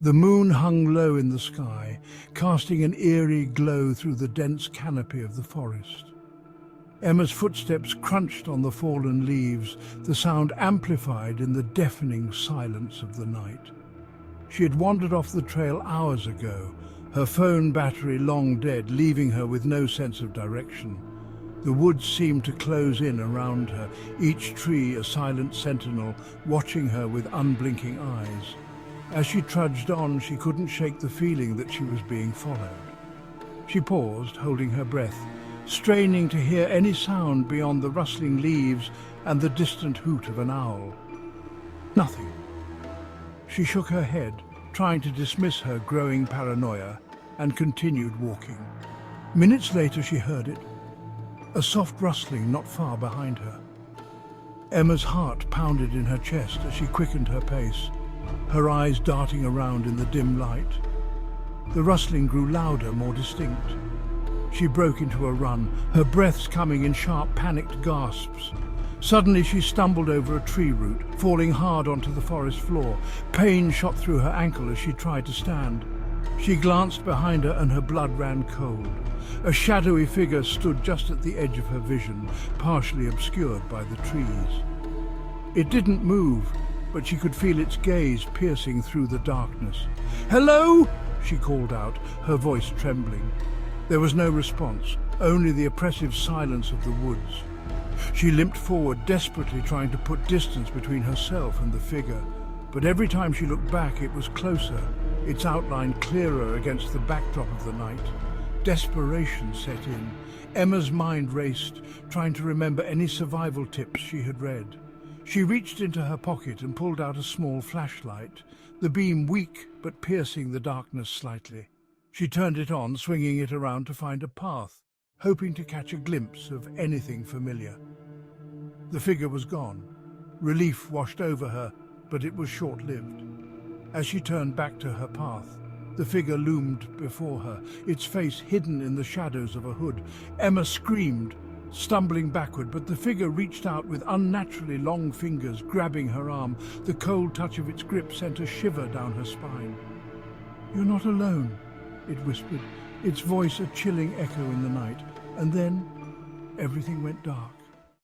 The moon hung low in the sky, casting an eerie glow through the dense canopy of the forest. Emma's footsteps crunched on the fallen leaves, the sound amplified in the deafening silence of the night. She had wandered off the trail hours ago, her phone battery long dead, leaving her with no sense of direction. The woods seemed to close in around her, each tree a silent sentinel, watching her with unblinking eyes. As she trudged on, she couldn't shake the feeling that she was being followed. She paused, holding her breath, straining to hear any sound beyond the rustling leaves and the distant hoot of an owl. Nothing. She shook her head, trying to dismiss her growing paranoia, and continued walking. Minutes later she heard it, a soft rustling not far behind her. Emma's heart pounded in her chest as she quickened her pace, her eyes darting around in the dim light. The rustling grew louder, more distinct. She broke into a run, her breaths coming in sharp, panicked gasps. Suddenly she stumbled over a tree root, falling hard onto the forest floor. Pain shot through her ankle as she tried to stand. She glanced behind her and her blood ran cold. A shadowy figure stood just at the edge of her vision, partially obscured by the trees. It didn't move, but she could feel its gaze piercing through the darkness. "Hello!" she called out, her voice trembling. There was no response, only the oppressive silence of the woods. She limped forward, desperately trying to put distance between herself and the figure. But every time she looked back, it was closer, its outline clearer against the backdrop of the night. Desperation set in. Emma's mind raced, trying to remember any survival tips she had read. She reached into her pocket and pulled out a small flashlight, the beam weak but piercing the darkness slightly. She turned it on, swinging it around to find a path, hoping to catch a glimpse of anything familiar. The figure was gone. Relief washed over her, but it was short-lived. As she turned back to her path, the figure loomed before her, its face hidden in the shadows of a hood. Emma screamed, stumbling backward, but the figure reached out with unnaturally long fingers, grabbing her arm. The cold touch of its grip sent a shiver down her spine. "You're not alone," it whispered, its voice a chilling echo in the night. And then everything went dark.